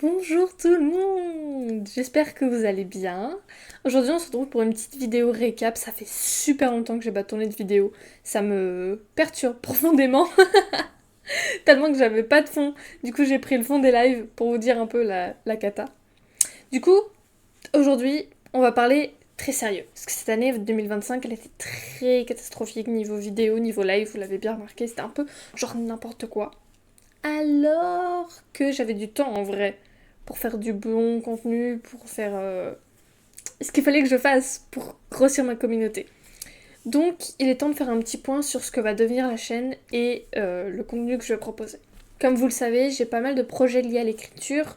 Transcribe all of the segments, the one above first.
Bonjour tout le monde, j'espère que vous allez bien. Aujourd'hui on se retrouve pour une petite vidéo récap, ça fait super longtemps que j'ai pas tourné de vidéo, ça me perturbe profondément, tellement que j'avais pas de fond, du coup j'ai pris le fond des lives pour vous dire un peu la cata. Du coup, aujourd'hui on va parler très sérieux, parce que cette année 2025 elle était très catastrophique niveau vidéo, niveau live, vous l'avez bien remarqué, c'était un peu genre n'importe quoi. Alors que j'avais du temps en vrai pour faire du bon contenu, pour faire ce qu'il fallait que je fasse pour grossir ma communauté. Donc il est temps de faire un petit point sur ce que va devenir la chaîne et le contenu que je vais proposer. Comme vous le savez, j'ai pas mal de projets liés à l'écriture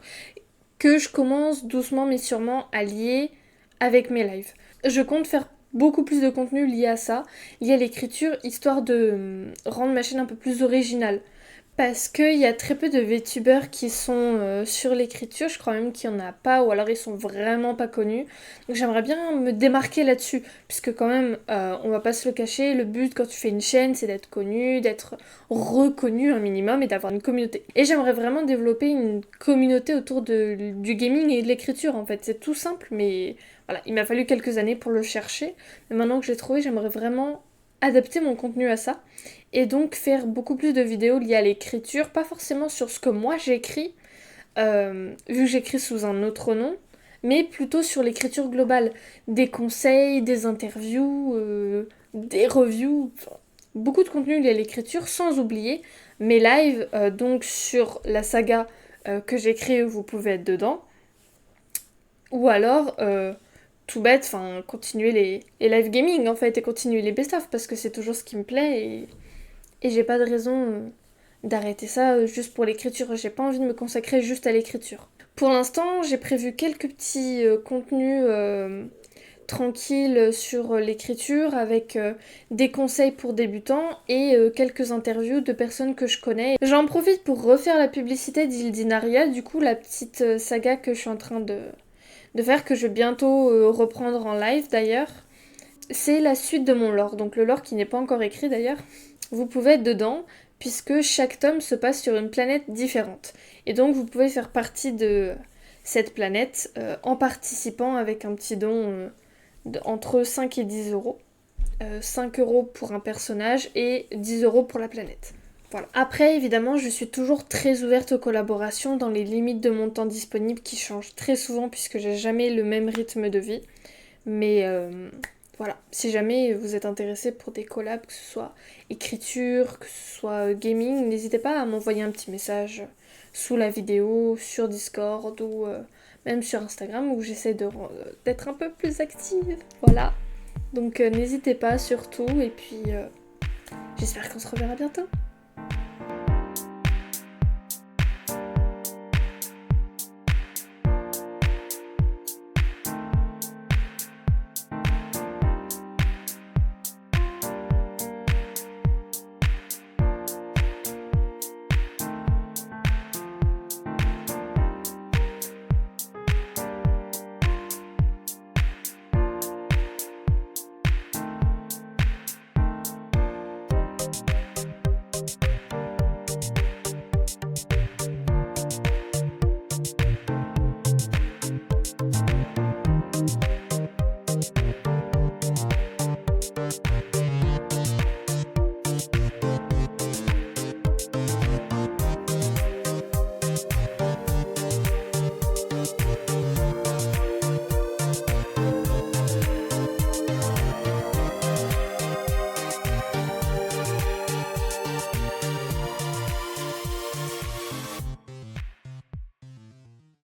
que je commence doucement mais sûrement à lier avec mes lives. Je compte faire beaucoup plus de contenu lié à ça, lié à l'écriture, histoire de rendre ma chaîne un peu plus originale. Parce qu'il y a très peu de VTubers qui sont sur l'écriture, je crois même qu'il n'y en a pas, ou alors ils sont vraiment pas connus. Donc j'aimerais bien me démarquer là-dessus, puisque quand même, on va pas se le cacher, le but quand tu fais une chaîne, c'est d'être connu, d'être reconnu un minimum et d'avoir une communauté. Et j'aimerais vraiment développer une communauté autour du gaming et de l'écriture en fait. C'est tout simple, mais voilà, il m'a fallu quelques années pour le chercher. Mais maintenant que j'ai trouvé, j'aimerais vraiment adapter mon contenu à ça et donc faire beaucoup plus de vidéos liées à l'écriture, pas forcément sur ce que moi j'écris, vu que j'écris sous un autre nom, mais plutôt sur l'écriture globale, des conseils, des interviews, des reviews, enfin, beaucoup de contenu lié à l'écriture, sans oublier mes lives, donc sur la saga que j'écris, vous pouvez être dedans, ou alors tout bête, enfin continuer les live gaming en fait, et continuer les best-of, parce que c'est toujours ce qui me plaît, et j'ai pas de raison d'arrêter ça juste pour l'écriture. J'ai pas envie de me consacrer juste à l'écriture. Pour l'instant, j'ai prévu quelques petits contenus tranquilles sur l'écriture avec des conseils pour débutants et quelques interviews de personnes que je connais. J'en profite pour refaire la publicité d'Ildinaria, du coup la petite saga que je suis en train de faire, que je vais bientôt reprendre en live d'ailleurs. C'est la suite de mon lore, donc le lore qui n'est pas encore écrit d'ailleurs. Vous pouvez être dedans, puisque chaque tome se passe sur une planète différente. Et donc vous pouvez faire partie de cette planète en participant avec un petit don entre 5 et 10 euros. 5 euros pour un personnage et 10 euros pour la planète. Voilà. Après, évidemment, je suis toujours très ouverte aux collaborations dans les limites de mon temps disponible qui changent très souvent puisque j'ai jamais le même rythme de vie. Mais voilà, si jamais vous êtes intéressé pour des collabs, que ce soit écriture, que ce soit gaming, n'hésitez pas à m'envoyer un petit message sous la vidéo, sur Discord ou même sur Instagram où j'essaie d'être un peu plus active. Voilà, donc n'hésitez pas surtout et puis j'espère qu'on se reverra bientôt.